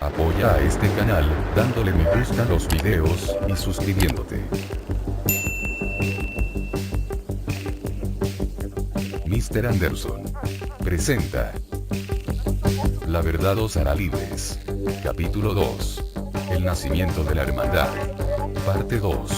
Apoya a este canal, dándole me gusta a los videos, y suscribiéndote. Mr. Anderson presenta La verdad os hará libres. Capítulo 2. El nacimiento de la hermandad. Parte 2.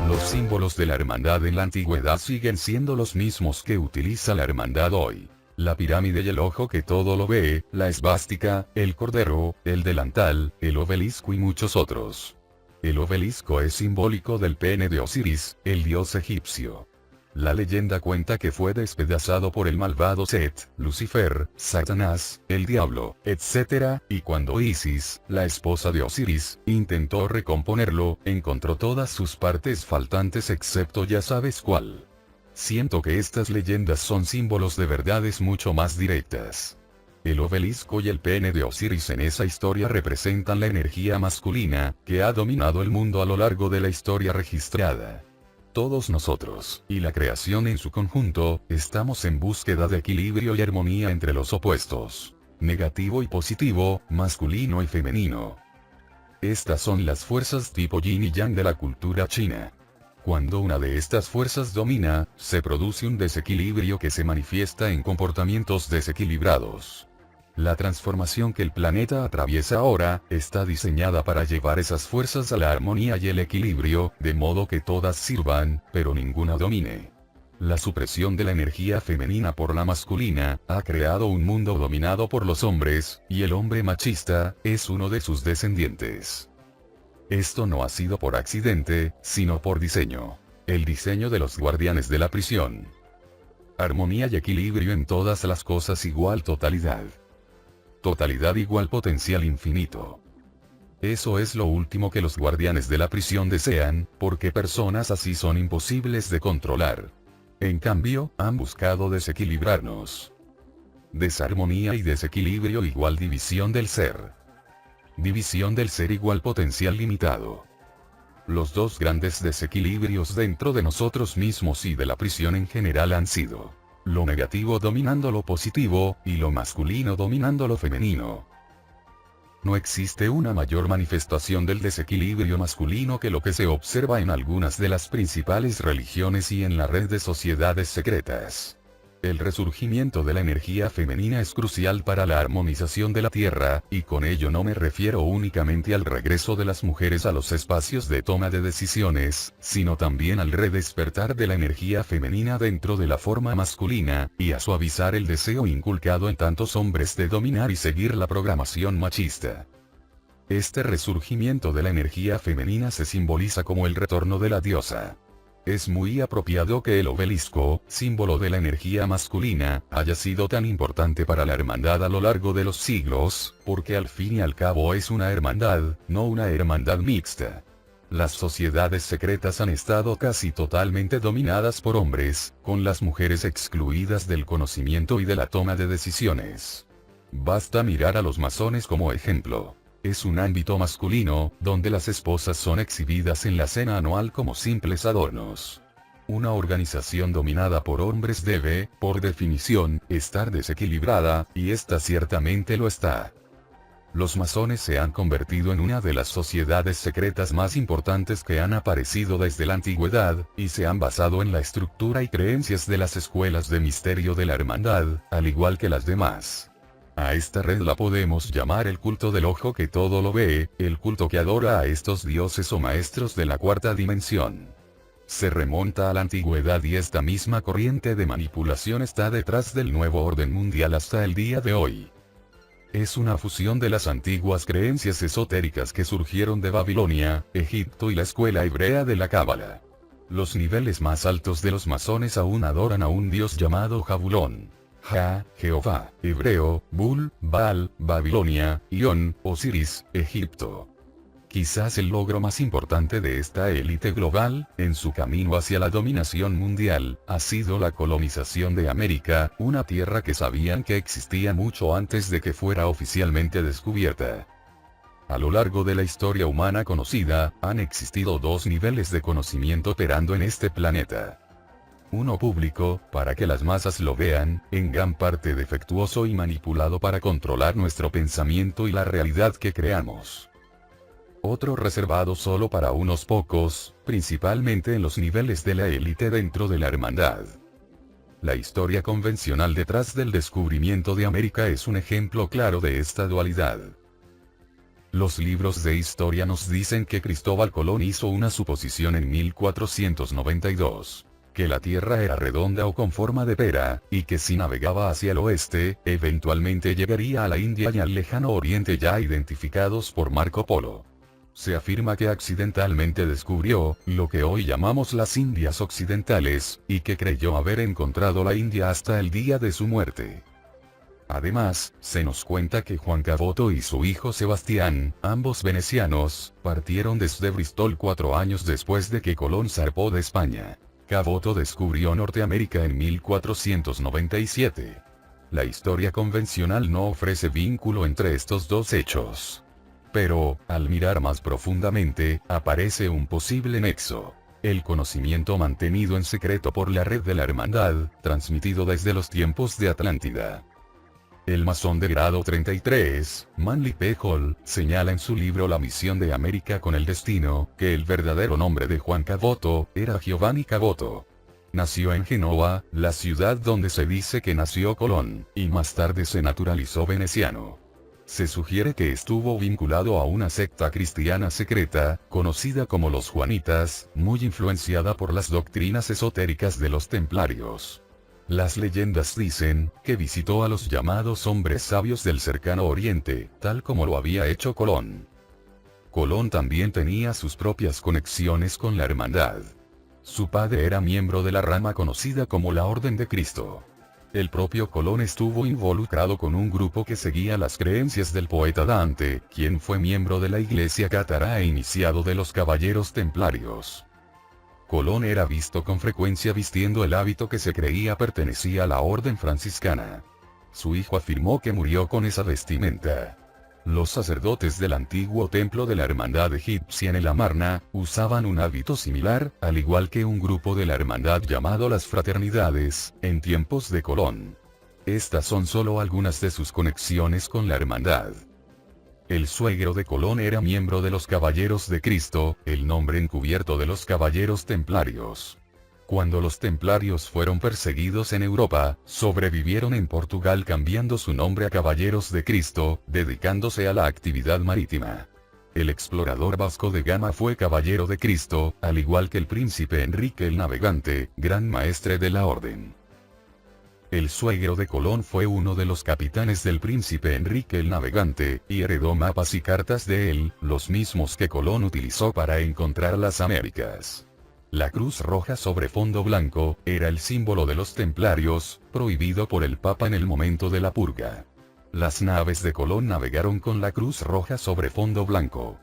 Los símbolos de la hermandad en la antigüedad siguen siendo los mismos que utiliza la hermandad hoy. La pirámide y el ojo que todo lo ve, la esvástica, el cordero, el delantal, el obelisco y muchos otros. El obelisco es simbólico del pene de Osiris, el dios egipcio. La leyenda cuenta que fue despedazado por el malvado Set, Lucifer, Satanás, el diablo, etc., y cuando Isis, la esposa de Osiris, intentó recomponerlo, encontró todas sus partes faltantes excepto ya sabes cuál. Siento que estas leyendas son símbolos de verdades mucho más directas. El obelisco y el pene de Osiris en esa historia representan la energía masculina, que ha dominado el mundo a lo largo de la historia registrada. Todos nosotros, y la creación en su conjunto, estamos en búsqueda de equilibrio y armonía entre los opuestos. Negativo y positivo, masculino y femenino. Estas son las fuerzas tipo yin y yang de la cultura china. Cuando una de estas fuerzas domina, se produce un desequilibrio que se manifiesta en comportamientos desequilibrados. La transformación que el planeta atraviesa ahora, está diseñada para llevar esas fuerzas a la armonía y el equilibrio, de modo que todas sirvan, pero ninguna domine. La supresión de la energía femenina por la masculina, ha creado un mundo dominado por los hombres, y el hombre machista, es uno de sus descendientes. Esto no ha sido por accidente, sino por diseño. El diseño de los guardianes de la prisión. Armonía y equilibrio en todas las cosas igual totalidad. Totalidad igual potencial infinito. Eso es lo último que los guardianes de la prisión desean, porque personas así son imposibles de controlar. En cambio, han buscado desequilibrarnos. Desarmonía y desequilibrio igual división del ser. División del ser igual potencial limitado. Los dos grandes desequilibrios dentro de nosotros mismos y de la prisión en general han sido lo negativo dominando lo positivo, y lo masculino dominando lo femenino. No existe una mayor manifestación del desequilibrio masculino que lo que se observa en algunas de las principales religiones y en la red de sociedades secretas. El resurgimiento de la energía femenina es crucial para la armonización de la Tierra, y con ello no me refiero únicamente al regreso de las mujeres a los espacios de toma de decisiones, sino también al redespertar de la energía femenina dentro de la forma masculina, y a suavizar el deseo inculcado en tantos hombres de dominar y seguir la programación machista. Este resurgimiento de la energía femenina se simboliza como el retorno de la diosa. Es muy apropiado que el obelisco, símbolo de la energía masculina, haya sido tan importante para la hermandad a lo largo de los siglos, porque al fin y al cabo es una hermandad, no una hermandad mixta. Las sociedades secretas han estado casi totalmente dominadas por hombres, con las mujeres excluidas del conocimiento y de la toma de decisiones. Basta mirar a los masones como ejemplo. Es un ámbito masculino, donde las esposas son exhibidas en la cena anual como simples adornos. Una organización dominada por hombres debe, por definición, estar desequilibrada, y esta ciertamente lo está. Los masones se han convertido en una de las sociedades secretas más importantes que han aparecido desde la antigüedad, y se han basado en la estructura y creencias de las escuelas de misterio de la hermandad, al igual que las demás. A esta red la podemos llamar el culto del ojo que todo lo ve, el culto que adora a estos dioses o maestros de la cuarta dimensión. Se remonta a la antigüedad y esta misma corriente de manipulación está detrás del nuevo orden mundial hasta el día de hoy. Es una fusión de las antiguas creencias esotéricas que surgieron de Babilonia, Egipto y la escuela hebrea de la Cábala. Los niveles más altos de los masones aún adoran a un dios llamado Jabulón. Ja, Jehová, hebreo, Bul, Baal, Babilonia, Ión, Osiris, Egipto. Quizás el logro más importante de esta élite global, en su camino hacia la dominación mundial, ha sido la colonización de América, una tierra que sabían que existía mucho antes de que fuera oficialmente descubierta. A lo largo de la historia humana conocida, han existido dos niveles de conocimiento operando en este planeta. Uno público, para que las masas lo vean, en gran parte defectuoso y manipulado para controlar nuestro pensamiento y la realidad que creamos. Otro reservado solo para unos pocos, principalmente en los niveles de la élite dentro de la hermandad. La historia convencional detrás del descubrimiento de América es un ejemplo claro de esta dualidad. Los libros de historia nos dicen que Cristóbal Colón hizo una suposición en 1492. Que la Tierra era redonda o con forma de pera, y que si navegaba hacia el oeste, eventualmente llegaría a la India y al lejano oriente ya identificados por Marco Polo. Se afirma que accidentalmente descubrió, lo que hoy llamamos las Indias Occidentales, y que creyó haber encontrado la India hasta el día de su muerte. Además, se nos cuenta que Juan Caboto y su hijo Sebastián, ambos venecianos, partieron desde Bristol 4 años después de que Colón zarpó de España. Caboto descubrió Norteamérica en 1497. La historia convencional no ofrece vínculo entre estos dos hechos. Pero, al mirar más profundamente, aparece un posible nexo. El conocimiento mantenido en secreto por la red de la hermandad, transmitido desde los tiempos de Atlántida. El masón de grado 33, Manly P. Hall, señala en su libro La misión de América con el destino, que el verdadero nombre de Juan Caboto, era Giovanni Caboto. Nació en Génova, la ciudad donde se dice que nació Colón, y más tarde se naturalizó veneciano. Se sugiere que estuvo vinculado a una secta cristiana secreta, conocida como los Juanitas, muy influenciada por las doctrinas esotéricas de los templarios. Las leyendas dicen, que visitó a los llamados hombres sabios del cercano oriente, tal como lo había hecho Colón. Colón también tenía sus propias conexiones con la hermandad. Su padre era miembro de la rama conocida como la Orden de Cristo. El propio Colón estuvo involucrado con un grupo que seguía las creencias del poeta Dante, quien fue miembro de la Iglesia cátara e iniciado de los Caballeros Templarios. Colón era visto con frecuencia vistiendo el hábito que se creía pertenecía a la orden franciscana. Su hijo afirmó que murió con esa vestimenta. Los sacerdotes del antiguo templo de la hermandad egipcia en el Amarna, usaban un hábito similar, al igual que un grupo de la hermandad llamado las Fraternidades, en tiempos de Colón. Estas son solo algunas de sus conexiones con la hermandad. El suegro de Colón era miembro de los Caballeros de Cristo, el nombre encubierto de los Caballeros Templarios. Cuando los templarios fueron perseguidos en Europa, sobrevivieron en Portugal cambiando su nombre a Caballeros de Cristo, dedicándose a la actividad marítima. El explorador Vasco de Gama fue Caballero de Cristo, al igual que el príncipe Enrique el Navegante, gran maestre de la orden. El suegro de Colón fue uno de los capitanes del príncipe Enrique el Navegante, y heredó mapas y cartas de él, los mismos que Colón utilizó para encontrar las Américas. La cruz roja sobre fondo blanco, era el símbolo de los templarios, prohibido por el Papa en el momento de la purga. Las naves de Colón navegaron con la cruz roja sobre fondo blanco.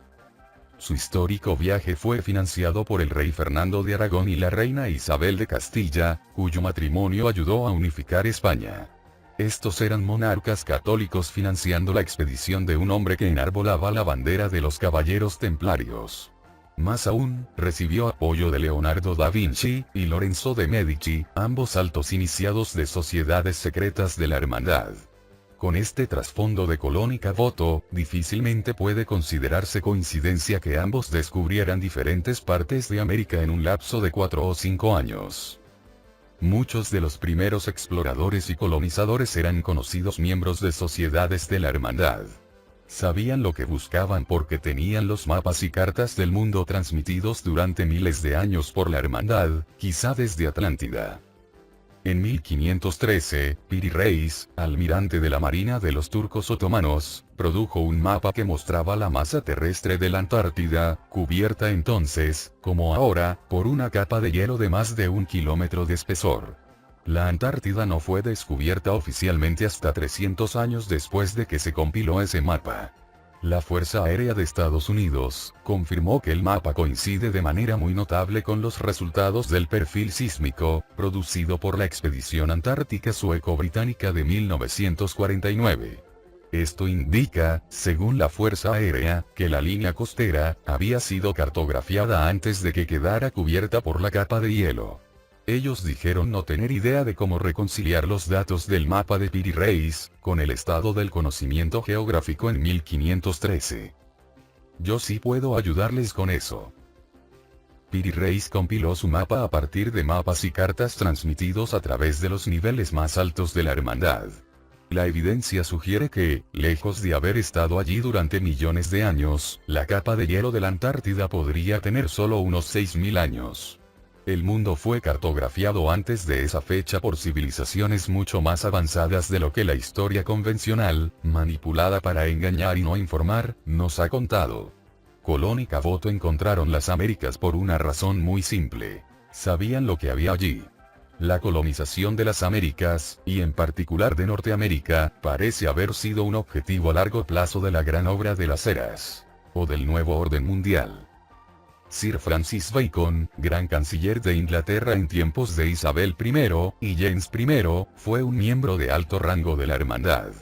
Su histórico viaje fue financiado por el rey Fernando de Aragón y la reina Isabel de Castilla, cuyo matrimonio ayudó a unificar España. Estos eran monarcas católicos financiando la expedición de un hombre que enarbolaba la bandera de los caballeros templarios. Más aún, recibió apoyo de Leonardo da Vinci y Lorenzo de Medici, ambos altos iniciados de sociedades secretas de la hermandad. Con este trasfondo de Colón y Caboto, difícilmente puede considerarse coincidencia que ambos descubrieran diferentes partes de América en un lapso de 4 o 5 años. Muchos de los primeros exploradores y colonizadores eran conocidos miembros de sociedades de la hermandad. Sabían lo que buscaban porque tenían los mapas y cartas del mundo transmitidos durante miles de años por la hermandad, quizá desde Atlántida. En 1513, Piri Reis, almirante de la marina de los turcos otomanos, produjo un mapa que mostraba la masa terrestre de la Antártida, cubierta entonces, como ahora, por una capa de hielo de más de 1 kilómetro de espesor. La Antártida no fue descubierta oficialmente hasta 300 años después de que se compiló ese mapa. La Fuerza Aérea de Estados Unidos confirmó que el mapa coincide de manera muy notable con los resultados del perfil sísmico, producido por la expedición antártica sueco-británica de 1949. Esto indica, según la Fuerza Aérea, que la línea costera había sido cartografiada antes de que quedara cubierta por la capa de hielo. Ellos dijeron no tener idea de cómo reconciliar los datos del mapa de Piri Reis con el estado del conocimiento geográfico en 1513. Yo sí puedo ayudarles con eso. Piri Reis compiló su mapa a partir de mapas y cartas transmitidos a través de los niveles más altos de la hermandad. La evidencia sugiere que, lejos de haber estado allí durante millones de años, la capa de hielo de la Antártida podría tener solo unos 6000 años. El mundo fue cartografiado antes de esa fecha por civilizaciones mucho más avanzadas de lo que la historia convencional, manipulada para engañar y no informar, nos ha contado. Colón y Caboto encontraron las Américas por una razón muy simple. Sabían lo que había allí. La colonización de las Américas, y en particular de Norteamérica, parece haber sido un objetivo a largo plazo de la gran obra de las eras, o del nuevo orden mundial. Sir Francis Bacon, gran canciller de Inglaterra en tiempos de Isabel I, y James I, fue un miembro de alto rango de la hermandad.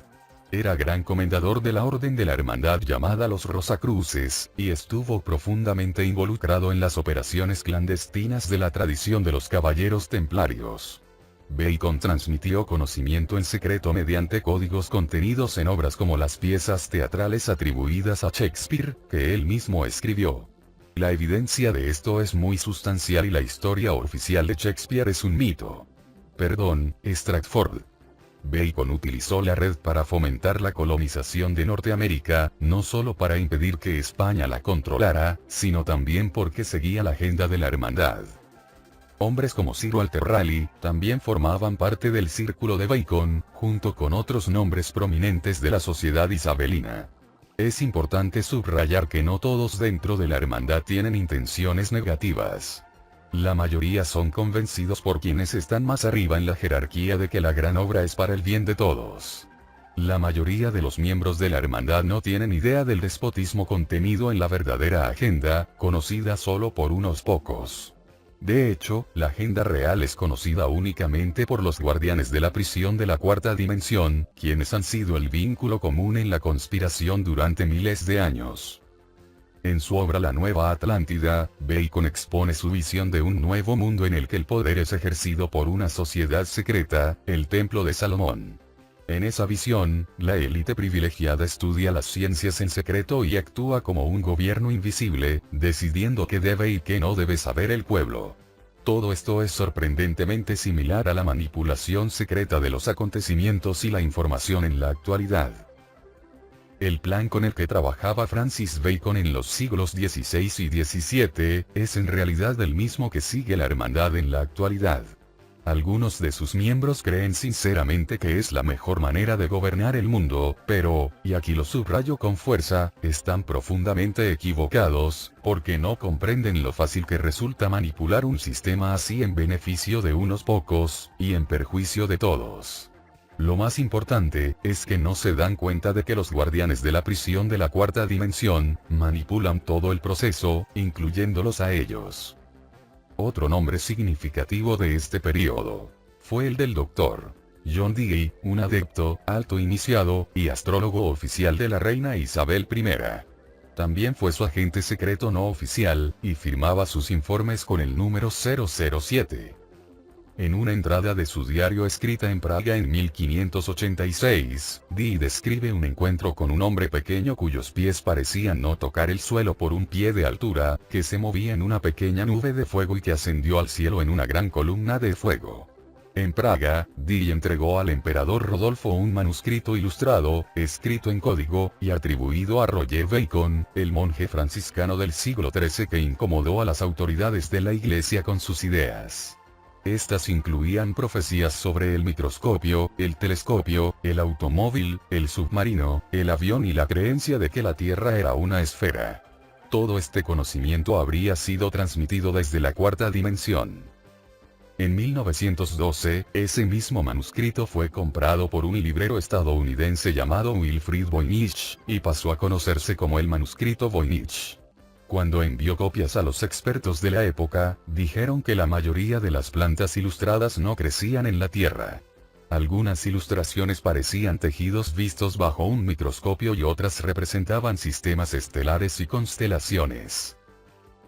Era gran comendador de la orden de la hermandad llamada los Rosacruces, y estuvo profundamente involucrado en las operaciones clandestinas de la tradición de los caballeros templarios. Bacon transmitió conocimiento en secreto mediante códigos contenidos en obras como las piezas teatrales atribuidas a Shakespeare, que él mismo escribió. La evidencia de esto es muy sustancial y la historia oficial de Shakespeare es un mito. Perdón, Stratford. Bacon utilizó la red para fomentar la colonización de Norteamérica, no solo para impedir que España la controlara, sino también porque seguía la agenda de la hermandad. Hombres como Sir Walter Raleigh, también formaban parte del círculo de Bacon, junto con otros nombres prominentes de la sociedad isabelina. Es importante subrayar que no todos dentro de la hermandad tienen intenciones negativas. La mayoría son convencidos por quienes están más arriba en la jerarquía de que la gran obra es para el bien de todos. La mayoría de los miembros de la hermandad no tienen idea del despotismo contenido en la verdadera agenda, conocida solo por unos pocos. De hecho, la agenda real es conocida únicamente por los guardianes de la prisión de la cuarta dimensión, quienes han sido el vínculo común en la conspiración durante miles de años. En su obra La Nueva Atlántida, Bacon expone su visión de un nuevo mundo en el que el poder es ejercido por una sociedad secreta, el Templo de Salomón. En esa visión, la élite privilegiada estudia las ciencias en secreto y actúa como un gobierno invisible, decidiendo qué debe y qué no debe saber el pueblo. Todo esto es sorprendentemente similar a la manipulación secreta de los acontecimientos y la información en la actualidad. El plan con el que trabajaba Francis Bacon en los siglos XVI y XVII, es en realidad el mismo que sigue la hermandad en la actualidad. Algunos de sus miembros creen sinceramente que es la mejor manera de gobernar el mundo, pero, y aquí lo subrayo con fuerza, están profundamente equivocados, porque no comprenden lo fácil que resulta manipular un sistema así en beneficio de unos pocos, y en perjuicio de todos. Lo más importante, es que no se dan cuenta de que los guardianes de la prisión de la cuarta dimensión, manipulan todo el proceso, incluyéndolos a ellos. Otro nombre significativo de este periodo fue el del Dr. John Dee, un adepto, alto iniciado, y astrólogo oficial de la reina Isabel I. También fue su agente secreto no oficial, y firmaba sus informes con el número 007. En una entrada de su diario escrita en Praga en 1586, Dee describe un encuentro con un hombre pequeño cuyos pies parecían no tocar el suelo por un pie de altura, que se movía en una pequeña nube de fuego y que ascendió al cielo en una gran columna de fuego. En Praga, Dee entregó al emperador Rodolfo un manuscrito ilustrado, escrito en código, y atribuido a Roger Bacon, el monje franciscano del siglo XIII que incomodó a las autoridades de la iglesia con sus ideas. Estas incluían profecías sobre el microscopio, el telescopio, el automóvil, el submarino, el avión y la creencia de que la Tierra era una esfera. Todo este conocimiento habría sido transmitido desde la cuarta dimensión. En 1912, ese mismo manuscrito fue comprado por un librero estadounidense llamado Wilfrid Voynich, y pasó a conocerse como el manuscrito Voynich. Cuando envió copias a los expertos de la época, dijeron que la mayoría de las plantas ilustradas no crecían en la Tierra. Algunas ilustraciones parecían tejidos vistos bajo un microscopio y otras representaban sistemas estelares y constelaciones.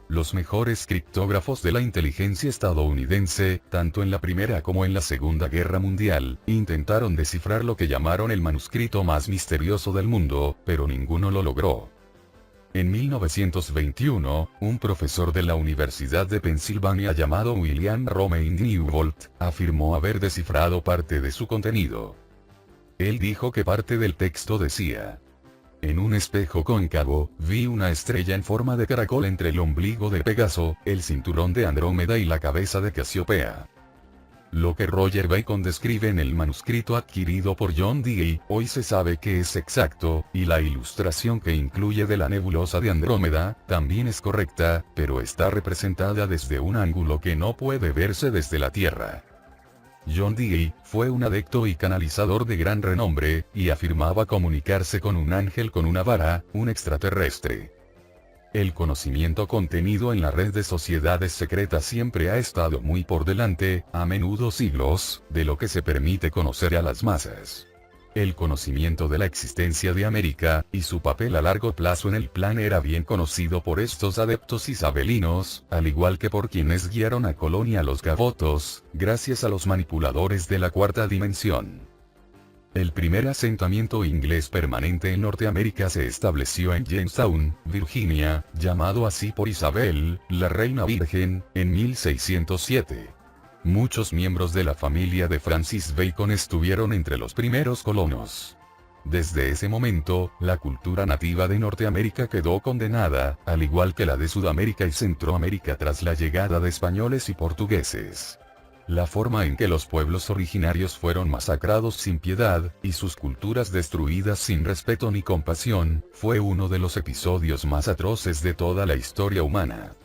Los mejores criptógrafos de la inteligencia estadounidense, tanto en la Primera como en la Segunda Guerra Mundial, intentaron descifrar lo que llamaron el manuscrito más misterioso del mundo, pero ninguno lo logró. En 1921, un profesor de la Universidad de Pensilvania llamado William Romain Newbolt, afirmó haber descifrado parte de su contenido. Él dijo que parte del texto decía: en un espejo cóncavo, vi una estrella en forma de caracol entre el ombligo de Pegaso, el cinturón de Andrómeda y la cabeza de Casiopea. Lo que Roger Bacon describe en el manuscrito adquirido por John Dee, hoy se sabe que es exacto, y la ilustración que incluye de la nebulosa de Andrómeda, también es correcta, pero está representada desde un ángulo que no puede verse desde la Tierra. John Dee fue un adepto y canalizador de gran renombre, y afirmaba comunicarse con un ángel con una vara, un extraterrestre. El conocimiento contenido en la red de sociedades secretas siempre ha estado muy por delante, a menudo siglos, de lo que se permite conocer a las masas. El conocimiento de la existencia de América, y su papel a largo plazo en el plan era bien conocido por estos adeptos isabelinos, al igual que por quienes guiaron a Colón y a los gavotos, gracias a los manipuladores de la cuarta dimensión. El primer asentamiento inglés permanente en Norteamérica se estableció en Jamestown, Virginia, llamado así por Isabel, la Reina Virgen, en 1607. Muchos miembros de la familia de Francis Bacon estuvieron entre los primeros colonos. Desde ese momento, la cultura nativa de Norteamérica quedó condenada, al igual que la de Sudamérica y Centroamérica tras la llegada de españoles y portugueses. La forma en que los pueblos originarios fueron masacrados sin piedad, y sus culturas destruidas sin respeto ni compasión, fue uno de los episodios más atroces de toda la historia humana.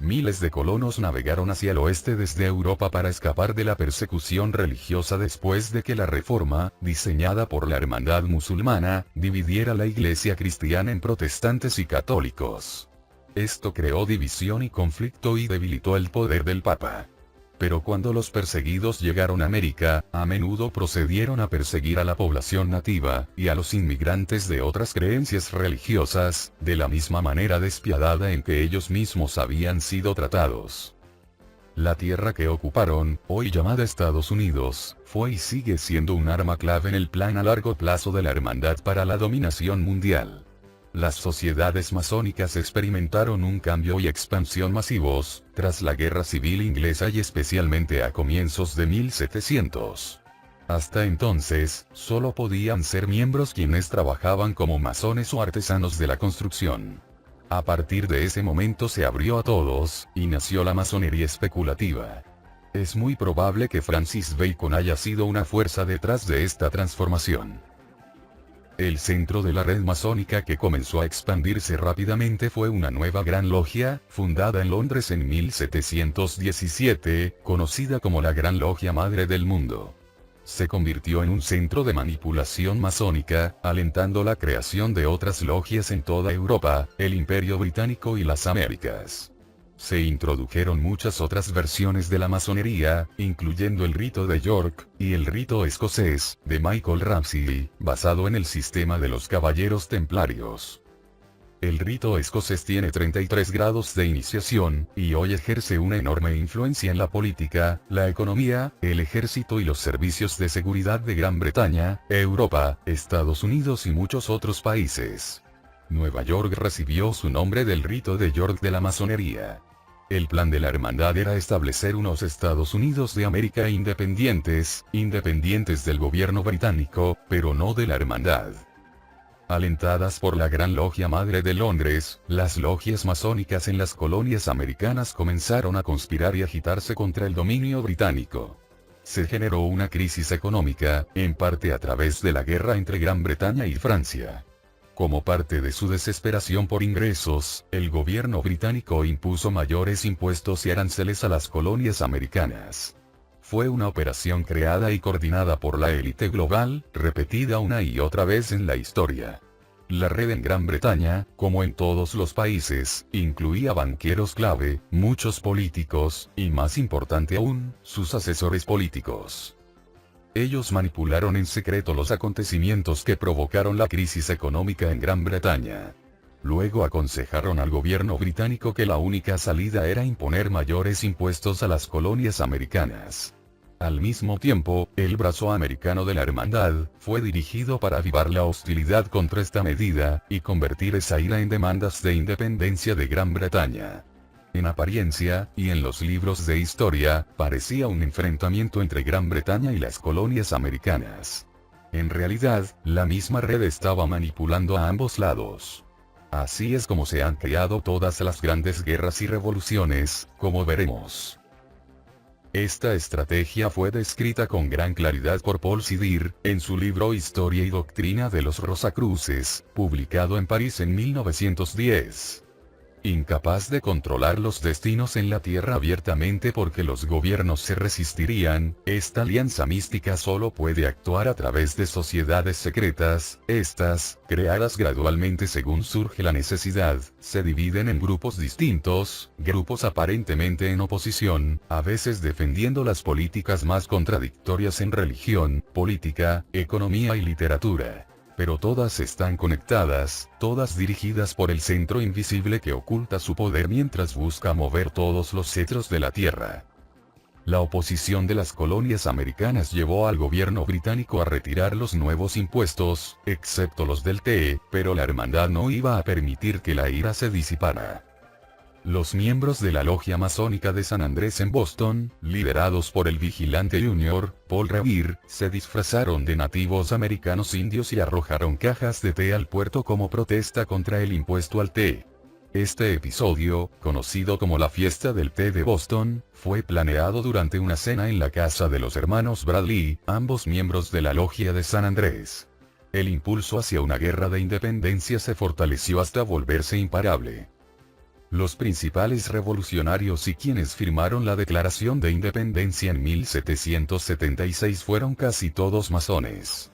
Miles de colonos navegaron hacia el oeste desde Europa para escapar de la persecución religiosa después de que la reforma, diseñada por la hermandad musulmana, dividiera la iglesia cristiana en protestantes y católicos. Esto creó división y conflicto y debilitó el poder del Papa. Pero cuando los perseguidos llegaron a América, a menudo procedieron a perseguir a la población nativa, y a los inmigrantes de otras creencias religiosas, de la misma manera despiadada en que ellos mismos habían sido tratados. La tierra que ocuparon, hoy llamada Estados Unidos, fue y sigue siendo un arma clave en el plan a largo plazo de la hermandad para la dominación mundial. Las sociedades masónicas experimentaron un cambio y expansión masivos, tras la Guerra Civil Inglesa y especialmente a comienzos de 1700. Hasta entonces, solo podían ser miembros quienes trabajaban como masones o artesanos de la construcción. A partir de ese momento se abrió a todos, y nació la masonería especulativa. Es muy probable que Francis Bacon haya sido una fuerza detrás de esta transformación. El centro de la red masónica que comenzó a expandirse rápidamente fue una nueva gran logia, fundada en Londres en 1717, conocida como la Gran Logia Madre del Mundo. Se convirtió en un centro de manipulación masónica, alentando la creación de otras logias en toda Europa, el Imperio Británico y las Américas. Se introdujeron muchas otras versiones de la masonería, incluyendo el rito de York, y el rito escocés, de Michael Ramsey, basado en el sistema de los caballeros templarios. El rito escocés tiene 33 grados de iniciación, y hoy ejerce una enorme influencia en la política, la economía, el ejército y los servicios de seguridad de Gran Bretaña, Europa, Estados Unidos y muchos otros países. Nueva York recibió su nombre del rito de York de la masonería. El plan de la hermandad era establecer unos Estados Unidos de América independientes del gobierno británico, pero no de la hermandad. Alentadas por la Gran Logia Madre de Londres, las logias masónicas en las colonias americanas comenzaron a conspirar y agitarse contra el dominio británico. Se generó una crisis económica, en parte a través de la guerra entre Gran Bretaña y Francia. Como parte de su desesperación por ingresos, el gobierno británico impuso mayores impuestos y aranceles a las colonias americanas. Fue una operación creada y coordinada por la élite global, repetida una y otra vez en la historia. La red en Gran Bretaña, como en todos los países, incluía banqueros clave, muchos políticos, y más importante aún, sus asesores políticos. Ellos manipularon en secreto los acontecimientos que provocaron la crisis económica en Gran Bretaña. Luego aconsejaron al gobierno británico que la única salida era imponer mayores impuestos a las colonias americanas. Al mismo tiempo, el brazo americano de la hermandad fue dirigido para avivar la hostilidad contra esta medida, y convertir esa ira en demandas de independencia de Gran Bretaña. En apariencia, y en los libros de historia, parecía un enfrentamiento entre Gran Bretaña y las colonias americanas. En realidad, la misma red estaba manipulando a ambos lados. Así es como se han creado todas las grandes guerras y revoluciones, como veremos. Esta estrategia fue descrita con gran claridad por Paul Sidir, en su libro Historia y Doctrina de los Rosacruces, publicado en París en 1910. Incapaz de controlar los destinos en la Tierra abiertamente porque los gobiernos se resistirían, esta alianza mística solo puede actuar a través de sociedades secretas. Estas, creadas gradualmente según surge la necesidad, se dividen en grupos distintos, grupos aparentemente en oposición, a veces defendiendo las políticas más contradictorias en religión, política, economía y literatura. Pero todas están conectadas, todas dirigidas por el centro invisible que oculta su poder mientras busca mover todos los cetros de la tierra. La oposición de las colonias americanas llevó al gobierno británico a retirar los nuevos impuestos, excepto los del té, pero la hermandad no iba a permitir que la ira se disipara. Los miembros de la logia masónica de San Andrés en Boston, liderados por el vigilante junior, Paul Revere, se disfrazaron de nativos americanos indios y arrojaron cajas de té al puerto como protesta contra el impuesto al té. Este episodio, conocido como la fiesta del té de Boston, fue planeado durante una cena en la casa de los hermanos Bradley, ambos miembros de la logia de San Andrés. El impulso hacia una guerra de independencia se fortaleció hasta volverse imparable. Los principales revolucionarios y quienes firmaron la Declaración de Independencia en 1776 fueron casi todos masones.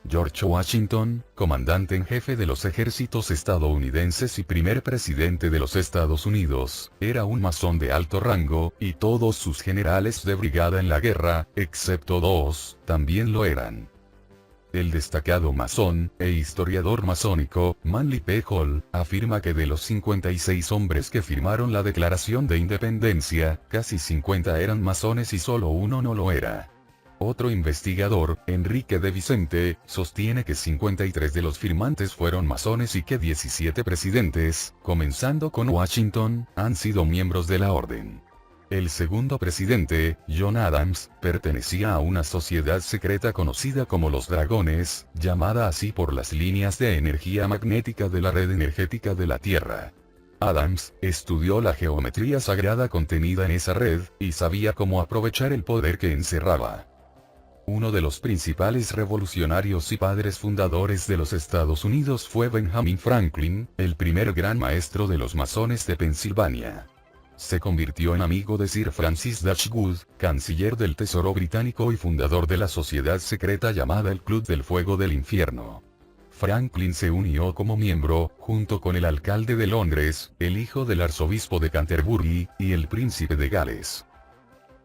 George Washington, comandante en jefe de los ejércitos estadounidenses y primer presidente de los Estados Unidos, era un masón de alto rango, y todos sus generales de brigada en la guerra, excepto dos, también lo eran. El destacado masón, e historiador masónico, Manly P. Hall, afirma que de los 56 hombres que firmaron la Declaración de Independencia, casi 50 eran masones y solo uno no lo era. Otro investigador, Enrique de Vicente, sostiene que 53 de los firmantes fueron masones y que 17 presidentes, comenzando con Washington, han sido miembros de la orden. El segundo presidente, John Adams, pertenecía a una sociedad secreta conocida como los Dragones, llamada así por las líneas de energía magnética de la red energética de la Tierra. Adams estudió la geometría sagrada contenida en esa red, y sabía cómo aprovechar el poder que encerraba. Uno de los principales revolucionarios y padres fundadores de los Estados Unidos fue Benjamin Franklin, el primer gran maestro de los masones de Pensilvania. Se convirtió en amigo de Sir Francis Dashwood, canciller del Tesoro británico y fundador de la sociedad secreta llamada el Club del Fuego del Infierno. Franklin se unió como miembro, junto con el alcalde de Londres, el hijo del arzobispo de Canterbury, y el príncipe de Gales.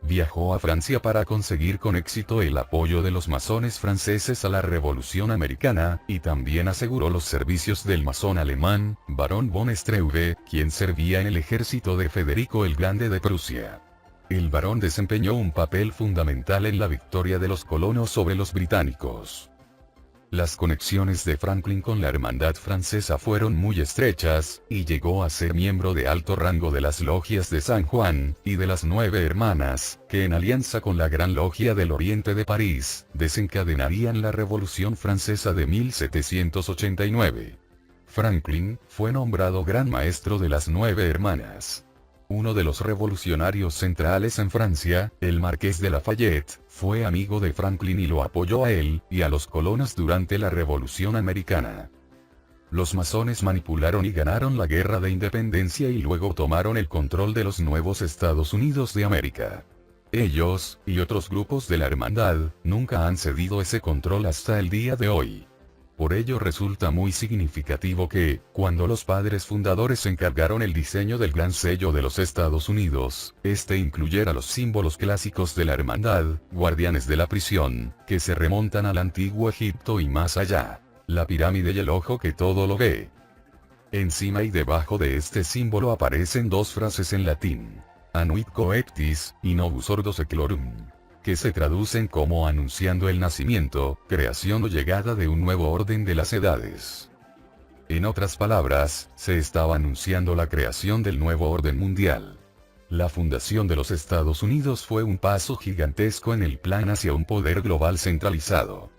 Viajó a Francia para conseguir con éxito el apoyo de los masones franceses a la Revolución Americana, y también aseguró los servicios del masón alemán, Barón von Struve, quien servía en el ejército de Federico el Grande de Prusia. El barón desempeñó un papel fundamental en la victoria de los colonos sobre los británicos. Las conexiones de Franklin con la hermandad francesa fueron muy estrechas, y llegó a ser miembro de alto rango de las logias de San Juan, y de las 9 hermanas, que en alianza con la Gran Logia del Oriente de París, desencadenarían la Revolución Francesa de 1789. Franklin fue nombrado Gran Maestro de las 9 hermanas. Uno de los revolucionarios centrales en Francia, el Marqués de Lafayette, fue amigo de Franklin y lo apoyó a él, y a los colonos durante la Revolución Americana. Los masones manipularon y ganaron la Guerra de Independencia y luego tomaron el control de los nuevos Estados Unidos de América. Ellos, y otros grupos de la hermandad, nunca han cedido ese control hasta el día de hoy. Por ello resulta muy significativo que, cuando los padres fundadores encargaron el diseño del gran sello de los Estados Unidos, este incluyera los símbolos clásicos de la hermandad, guardianes de la prisión, que se remontan al antiguo Egipto y más allá, la pirámide y el ojo que todo lo ve. Encima y debajo de este símbolo aparecen dos frases en latín. Anuit coeptis, y novus ordo seclorum, que se traducen como anunciando el nacimiento, creación o llegada de un nuevo orden de las edades. En otras palabras, se estaba anunciando la creación del nuevo orden mundial. La fundación de los Estados Unidos fue un paso gigantesco en el plan hacia un poder global centralizado.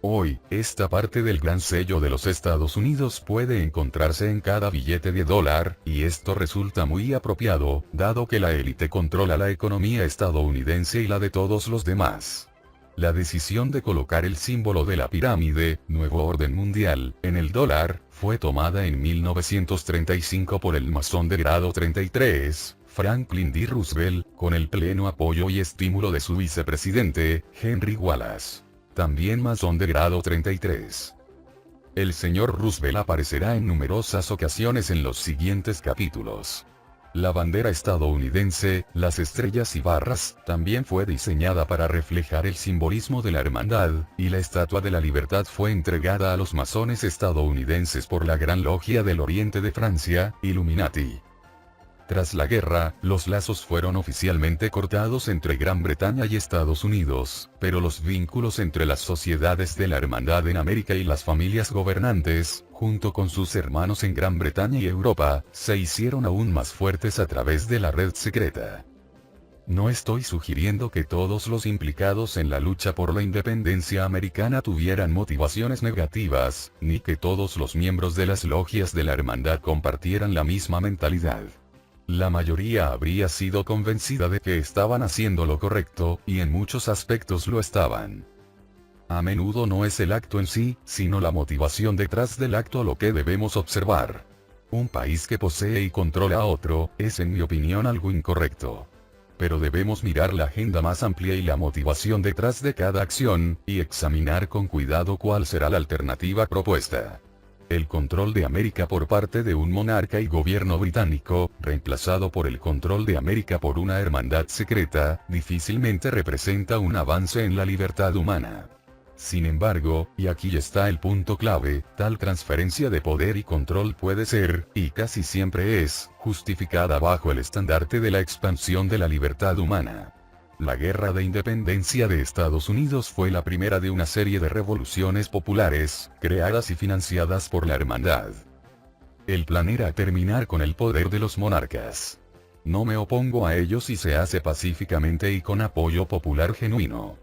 Hoy, esta parte del gran sello de los Estados Unidos puede encontrarse en cada billete de dólar, y esto resulta muy apropiado, dado que la élite controla la economía estadounidense y la de todos los demás. La decisión de colocar el símbolo de la pirámide, Nuevo Orden Mundial, en el dólar, fue tomada en 1935 por el masón de grado 33, Franklin D. Roosevelt, con el pleno apoyo y estímulo de su vicepresidente, Henry Wallace, también masón de grado 33. El señor Roosevelt aparecerá en numerosas ocasiones en los siguientes capítulos. La bandera estadounidense, las estrellas y barras, también fue diseñada para reflejar el simbolismo de la hermandad, y la Estatua de la Libertad fue entregada a los masones estadounidenses por la Gran Logia del Oriente de Francia, Illuminati. Tras la guerra, los lazos fueron oficialmente cortados entre Gran Bretaña y Estados Unidos, pero los vínculos entre las sociedades de la hermandad en América y las familias gobernantes, junto con sus hermanos en Gran Bretaña y Europa, se hicieron aún más fuertes a través de la red secreta. No estoy sugiriendo que todos los implicados en la lucha por la independencia americana tuvieran motivaciones negativas, ni que todos los miembros de las logias de la hermandad compartieran la misma mentalidad. La mayoría habría sido convencida de que estaban haciendo lo correcto, y en muchos aspectos lo estaban. A menudo no es el acto en sí, sino la motivación detrás del acto lo que debemos observar. Un país que posee y controla a otro, es en mi opinión algo incorrecto. Pero debemos mirar la agenda más amplia y la motivación detrás de cada acción, y examinar con cuidado cuál será la alternativa propuesta. El control de América por parte de un monarca y gobierno británico, reemplazado por el control de América por una hermandad secreta, difícilmente representa un avance en la libertad humana. Sin embargo, y aquí está el punto clave, tal transferencia de poder y control puede ser, y casi siempre es, justificada bajo el estandarte de la expansión de la libertad humana. La Guerra de Independencia de Estados Unidos fue la primera de una serie de revoluciones populares, creadas y financiadas por la hermandad. El plan era terminar con el poder de los monarcas. No me opongo a ello si se hace pacíficamente y con apoyo popular genuino.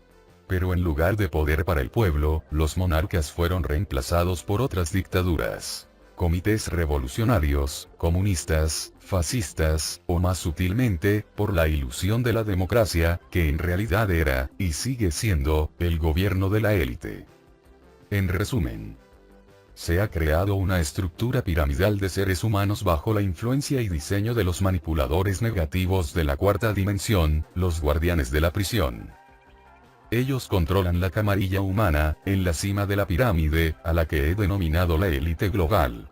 Pero en lugar de poder para el pueblo, los monarcas fueron reemplazados por otras dictaduras. Comités revolucionarios, comunistas, fascistas, o más sutilmente, por la ilusión de la democracia, que en realidad era, y sigue siendo, el gobierno de la élite. En resumen, se ha creado una estructura piramidal de seres humanos bajo la influencia y diseño de los manipuladores negativos de la cuarta dimensión, los guardianes de la prisión. Ellos controlan la camarilla humana, en la cima de la pirámide, a la que he denominado la élite global.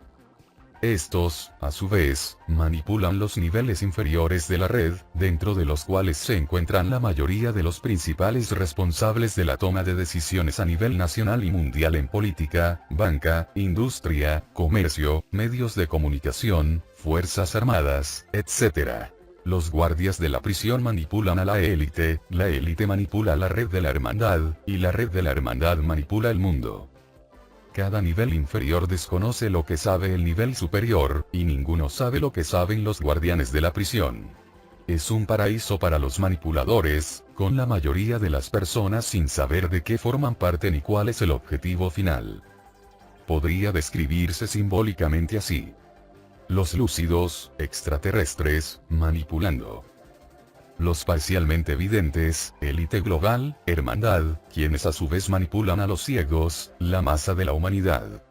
Estos, a su vez, manipulan los niveles inferiores de la red, dentro de los cuales se encuentran la mayoría de los principales responsables de la toma de decisiones a nivel nacional y mundial en política, banca, industria, comercio, medios de comunicación, fuerzas armadas, etc. Los guardias de la prisión manipulan a la élite manipula la red de la hermandad, y la red de la hermandad manipula el mundo. Cada nivel inferior desconoce lo que sabe el nivel superior, y ninguno sabe lo que saben los guardianes de la prisión. Es un paraíso para los manipuladores, con la mayoría de las personas sin saber de qué forman parte ni cuál es el objetivo final. Podría describirse simbólicamente así: los lúcidos, extraterrestres, manipulando. Los parcialmente videntes, élite global, hermandad, quienes a su vez manipulan a los ciegos, la masa de la humanidad.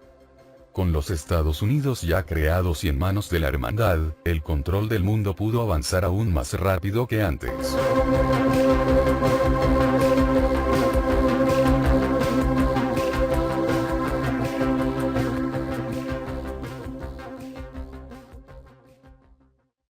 Con los Estados Unidos ya creados y en manos de la hermandad, el control del mundo pudo avanzar aún más rápido que antes.